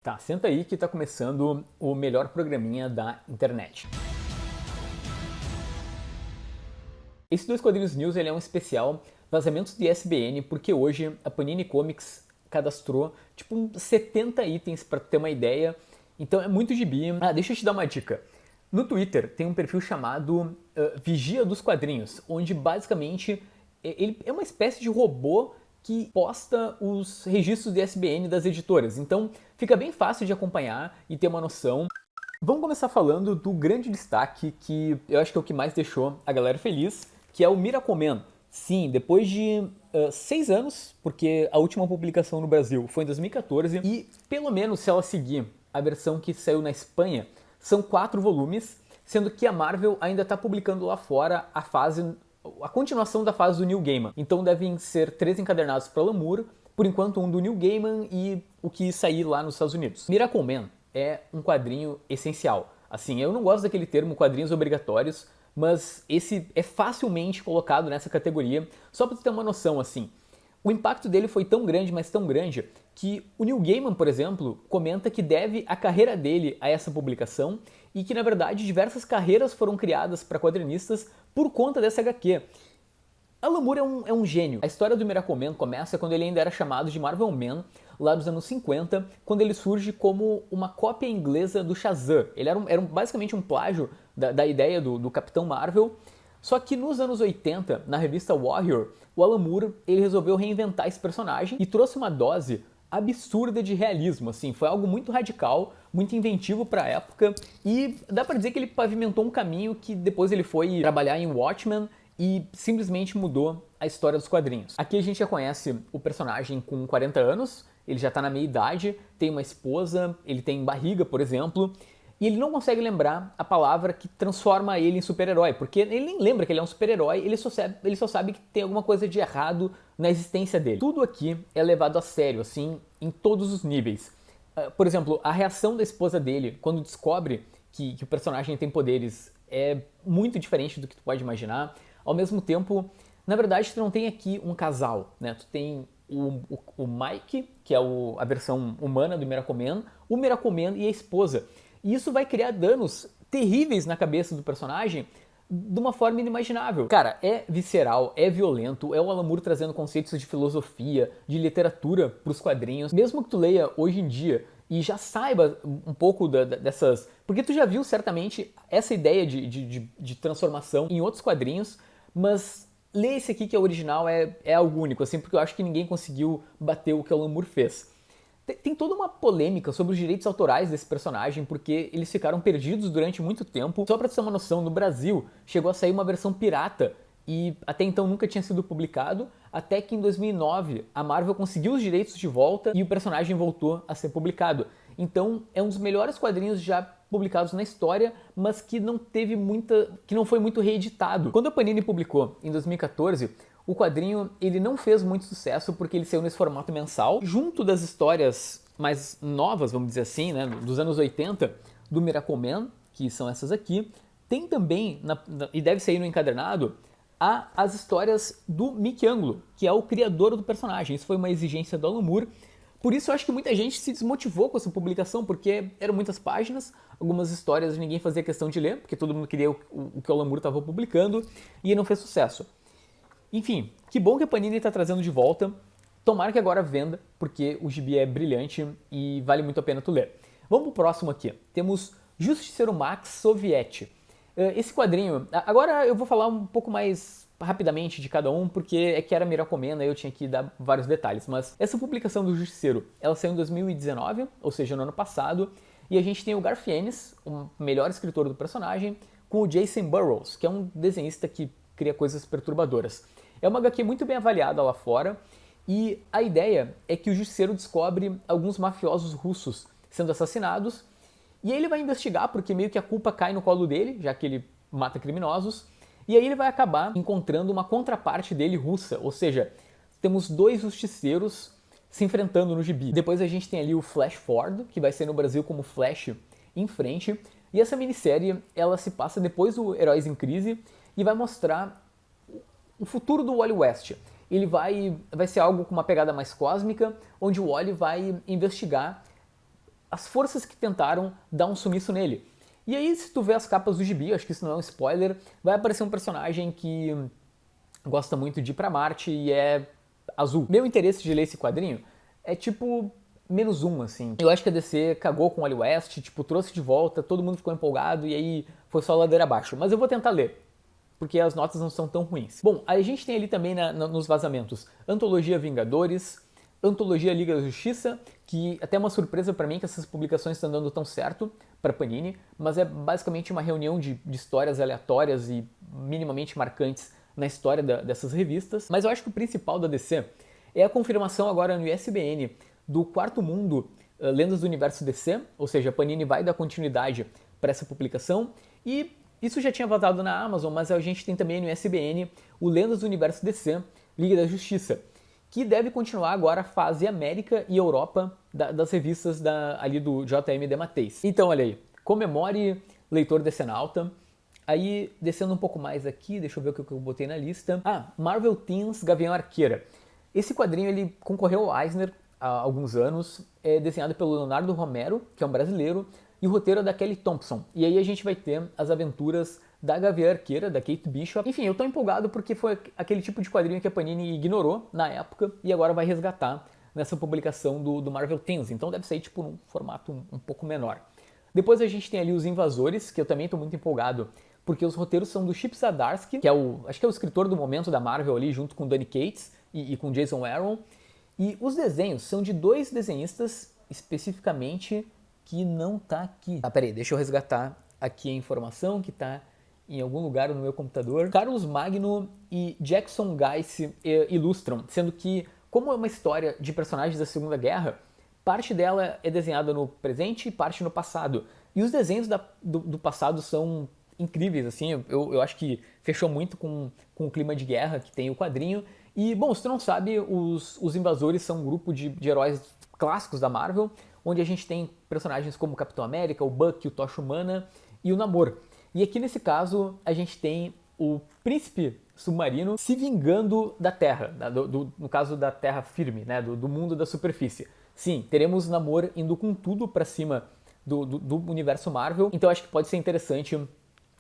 Tá, senta aí que tá começando o melhor programinha da internet. Esse Dois Quadrinhos News ele é um especial vazamentos de ISBN, porque hoje a Panini Comics cadastrou tipo uns 70 itens para ter uma ideia. Então é muito gibi. Deixa eu te dar uma dica. No Twitter tem um perfil chamado Vigia dos Quadrinhos, onde basicamente ele é uma espécie de robô que posta os registros de ISBN das editoras. Então fica bem fácil de acompanhar e ter uma noção. Vamos começar falando do grande destaque que eu acho que é o que mais deixou a galera feliz, que é o Miracle Man. Sim, depois de 6 anos, porque a última publicação no Brasil foi em 2014, e pelo menos se ela seguir a versão que saiu na Espanha, são 4 volumes, sendo que a Marvel ainda está publicando lá fora a continuação da fase do Neil Gaiman. Então devem ser 3 encadernados para Lamour, por enquanto um do Neil Gaiman e o que sair lá nos Estados Unidos. Miracle Man é um quadrinho essencial. Assim, eu não gosto daquele termo quadrinhos obrigatórios, mas esse é facilmente colocado nessa categoria, só para você ter uma noção, assim. O impacto dele foi tão grande, mas tão grande, que o Neil Gaiman, por exemplo, comenta que deve a carreira dele a essa publicação e que, na verdade, diversas carreiras foram criadas para quadrinistas por conta dessa HQ. Alan Moore é um gênio. A história do Miracle Man começa quando ele ainda era chamado de Marvel Man, lá dos anos 50, quando ele surge como uma cópia inglesa do Shazam. Ele era basicamente um plágio da ideia do Capitão Marvel. Só que nos anos 80, na revista Warrior, o Alan Moore ele resolveu reinventar esse personagem e trouxe uma dose absurda de realismo. Assim, foi algo muito radical, muito inventivo para a época, e dá para dizer que ele pavimentou um caminho que depois ele foi trabalhar em Watchmen e simplesmente mudou a história dos quadrinhos. Aqui a gente já conhece o personagem com 40 anos, ele já está na meia-idade, tem uma esposa, ele tem barriga, por exemplo, e ele não consegue lembrar a palavra que transforma ele em super-herói, porque ele nem lembra que ele é um super-herói, ele só sabe que tem alguma coisa de errado na existência dele. Tudo aqui é levado a sério, assim, em todos os níveis. Por exemplo, a reação da esposa dele quando descobre que o personagem tem poderes é muito diferente do que tu pode imaginar. Ao mesmo tempo, na verdade, tu não tem aqui um casal, né? Tu tem o Mike, que é a versão humana do Miracle Man, o Miracle Man e a esposa. E isso vai criar danos terríveis na cabeça do personagem de uma forma inimaginável. Cara, é visceral, é violento, é o Alan Moore trazendo conceitos de filosofia, de literatura para os quadrinhos. Mesmo que tu leia hoje em dia e já saiba um pouco dessas... Porque tu já viu certamente essa ideia de transformação em outros quadrinhos, mas ler esse aqui que é original é algo único, assim, porque eu acho que ninguém conseguiu bater o que o Alan Moore fez. Tem toda uma polêmica sobre os direitos autorais desse personagem, porque eles ficaram perdidos durante muito tempo. Só pra você ter uma noção, no Brasil chegou a sair uma versão pirata e até então nunca tinha sido publicado, até que em 2009 a Marvel conseguiu os direitos de volta e o personagem voltou a ser publicado. Então é um dos melhores quadrinhos já publicados na história, mas que não foi muito reeditado. Quando a Panini publicou em 2014, o quadrinho ele não fez muito sucesso porque ele saiu nesse formato mensal, junto das histórias mais novas, vamos dizer assim, né, dos anos 80, do Miracle Man, que são essas aqui. Tem também, e deve sair no encadernado, as histórias do Mickey Anglo, que é o criador do personagem. Isso foi uma exigência do Alan Moore. Por isso eu acho que muita gente se desmotivou com essa publicação, porque eram muitas páginas, algumas histórias ninguém fazia questão de ler, porque todo mundo queria o que o Alan Moore estava publicando, e não fez sucesso. Enfim, que bom que a Panini está trazendo de volta. Tomara que agora venda, porque o gibi é brilhante e vale muito a pena tu ler. Vamos pro próximo aqui. Temos Justiceiro Max Soviet. Esse quadrinho... Agora eu vou falar um pouco mais rapidamente de cada um, porque é que era Miracle Man, eu tinha que dar vários detalhes. Mas essa publicação do Justiceiro, ela saiu em 2019, ou seja, no ano passado. E a gente tem o Garth Ennis, o melhor escritor do personagem, com o Jason Burrows, que é um desenhista que cria coisas perturbadoras. É uma HQ muito bem avaliada lá fora, e a ideia é que o Justiceiro descobre alguns mafiosos russos sendo assassinados, e aí ele vai investigar, porque meio que a culpa cai no colo dele, já que ele mata criminosos, e aí ele vai acabar encontrando uma contraparte dele russa, ou seja, temos 2 justiceiros se enfrentando no gibi. Depois a gente tem ali o Flash Ford, que vai ser no Brasil como Flash em frente, e essa minissérie ela se passa depois do Heróis em Crise, e vai mostrar o futuro do Wally West. Ele vai ser algo com uma pegada mais cósmica, onde o Wally vai investigar as forças que tentaram dar um sumiço nele. E aí, se tu vê as capas do gibi, acho que isso não é um spoiler, vai aparecer um personagem que gosta muito de ir pra Marte e é azul. Meu interesse de ler esse quadrinho é tipo -1, assim. Eu acho que a DC cagou com o Wally West, tipo, trouxe de volta, todo mundo ficou empolgado e aí foi só ladeira abaixo. Mas eu vou tentar ler, porque as notas não são tão ruins. Bom, a gente tem ali também nos vazamentos Antologia Vingadores, Antologia Liga da Justiça, que até é uma surpresa pra mim que essas publicações estão dando tão certo pra Panini, mas é basicamente uma reunião de histórias aleatórias e minimamente marcantes na história dessas revistas. Mas eu acho que o principal da DC é a confirmação agora no ISBN do Quarto Mundo, Lendas do Universo DC, ou seja, a Panini vai dar continuidade para essa publicação, e isso já tinha vazado na Amazon, mas a gente tem também no ISBN o Lendas do Universo DC, Liga da Justiça, que deve continuar agora a fase América e Europa das revistas ali do J.M. DeMatteis. Então, olha aí, comemore leitor decenalta. Aí, descendo um pouco mais aqui, deixa eu ver o que eu botei na lista. Marvel Teens Gavião Arqueira. Esse quadrinho ele concorreu ao Eisner há alguns anos, é desenhado pelo Leonardo Romero, que é um brasileiro, e o roteiro é da Kelly Thompson. E aí a gente vai ter as aventuras da Gavião Arqueira, da Kate Bishop. Enfim, eu tô empolgado porque foi aquele tipo de quadrinho que a Panini ignorou na época e agora vai resgatar nessa publicação do Marvel Teens. Então deve sair tipo num formato um pouco menor. Depois a gente tem ali os Invasores, que eu também tô muito empolgado, porque os roteiros são do Chip Zdarsky, que é acho que é o escritor do momento da Marvel ali, junto com Donny Cates e com Jason Aaron. E os desenhos são de dois desenhistas, especificamente, que não tá aqui. Peraí, deixa eu resgatar aqui a informação que tá em algum lugar no meu computador. Carlos Magno e Jackson Geiss ilustram, sendo que, como é uma história de personagens da Segunda Guerra, parte dela é desenhada no presente e parte no passado. E os desenhos do passado são incríveis, assim, eu acho que fechou muito com o clima de guerra que tem o quadrinho. E, bom, se tu não sabe, os Invasores são um grupo de heróis clássicos da Marvel, onde a gente tem personagens como o Capitão América, o Bucky, o Tocha Humana e o Namor. E aqui nesse caso a gente tem o Príncipe Submarino se vingando da Terra, no caso da Terra firme, né, do mundo da superfície. Sim, teremos Namor indo com tudo pra cima do universo Marvel, então acho que pode ser interessante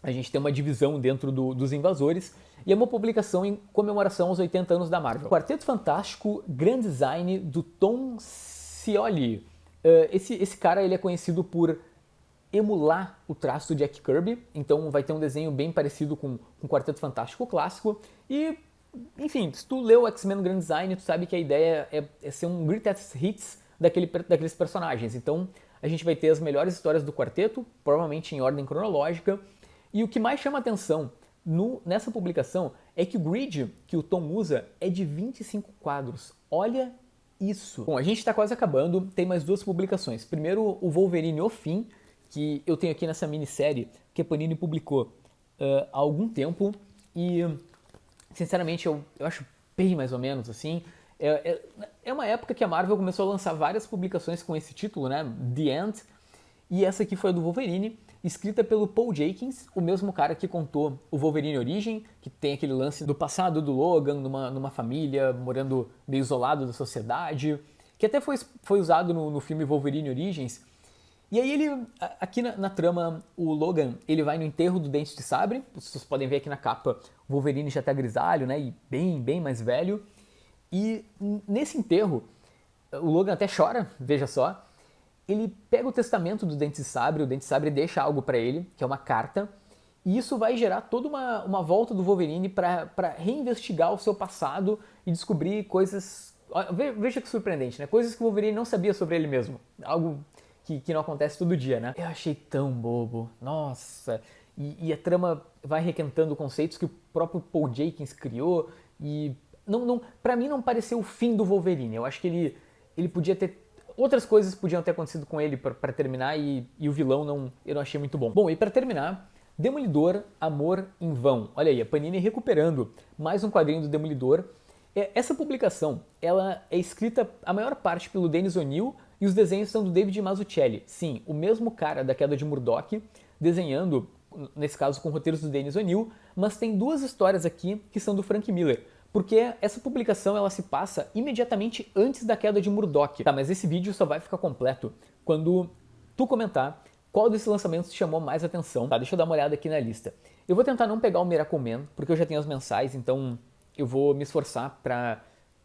a gente ter uma divisão dentro dos Invasores, e é uma publicação em comemoração aos 80 anos da Marvel. Quarteto Fantástico, Grand Design do Tom Scioli. Esse cara ele é conhecido por emular o traço do Jack Kirby, então vai ter um desenho bem parecido com o Quarteto Fantástico clássico, e, enfim, se tu leu o X-Men Grand Design, tu sabe que a ideia é ser um greatest hits daqueles personagens, então a gente vai ter as melhores histórias do quarteto, provavelmente em ordem cronológica, e o que mais chama atenção nessa publicação é que o grid que o Tom usa é de 25 quadros. Olha isso! Bom, a gente está quase acabando, tem mais duas publicações. Primeiro, o Wolverine O Fim, que eu tenho aqui nessa minissérie que a Panini publicou há algum tempo e, sinceramente, eu acho bem mais ou menos assim. É uma época que a Marvel começou a lançar várias publicações com esse título, né? The End, e essa aqui foi a do Wolverine, escrita pelo Paul Jenkins, o mesmo cara que contou o Wolverine Origem, que tem aquele lance do passado do Logan, numa família, morando meio isolado da sociedade, que até foi usado no filme Wolverine Origins. E aí ele, aqui na trama, o Logan, ele vai no enterro do Dente de Sabre, vocês podem ver aqui na capa, o Wolverine já tá grisalho, né, e bem mais velho. E nesse enterro, o Logan até chora, veja só. Ele pega o testamento do Dente de Sabre, o Dente de Sabre deixa algo pra ele, que é uma carta, e isso vai gerar toda uma volta do Wolverine para reinvestigar o seu passado e descobrir coisas... Veja que surpreendente, né? Coisas que o Wolverine não sabia sobre ele mesmo. Algo que não acontece todo dia, né? Eu achei tão bobo. Nossa! E a trama vai requentando conceitos que o próprio Paul Jenkins criou e... Pra mim não pareceu o fim do Wolverine. Eu acho que ele podia ter... Outras coisas podiam ter acontecido com ele para terminar e o vilão eu não achei muito bom. Bom, e para terminar, Demolidor, Amor em Vão. Olha aí, a Panini recuperando mais um quadrinho do Demolidor. Essa publicação, ela é escrita a maior parte pelo Dennis O'Neil e os desenhos são do David Mazzucchelli. Sim, o mesmo cara da Queda de Murdoch, desenhando, nesse caso com roteiros do Dennis O'Neil, mas tem duas histórias aqui que são do Frank Miller. Porque essa publicação ela se passa imediatamente antes da Queda de Murdoch. Tá, mas esse vídeo só vai ficar completo quando tu comentar qual desses lançamentos te chamou mais atenção. Tá, deixa eu dar uma olhada aqui na lista. Eu vou tentar não pegar o Miracle Man, porque eu já tenho as mensais, então eu vou me esforçar para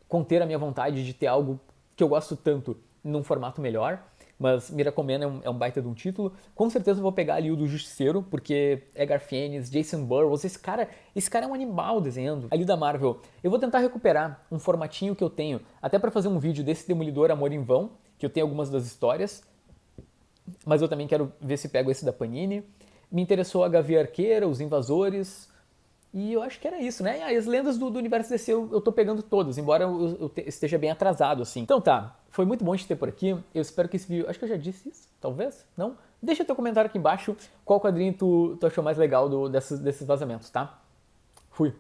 conter a minha vontade de ter algo que eu gosto tanto num formato melhor. Mas Miracle Man é um baita de um título. Com certeza eu vou pegar ali o do Justiceiro, porque é Garfienes, Jason Burrows, esse cara é um animal desenhando. Ali da Marvel, eu vou tentar recuperar um formatinho que eu tenho, até para fazer um vídeo desse Demolidor Amor em Vão, que eu tenho algumas das histórias, mas eu também quero ver se pego esse da Panini. Me interessou a Gavião Arqueira, Os Invasores, e eu acho que era isso, né? E as lendas do universo DC eu tô pegando todas, embora eu esteja bem atrasado, assim. Então tá, foi muito bom te ter por aqui. Eu espero que esse vídeo... Acho que eu já disse isso, talvez? Não? Deixa teu comentário aqui embaixo qual quadrinho tu achou mais legal desses vazamentos, tá? Fui!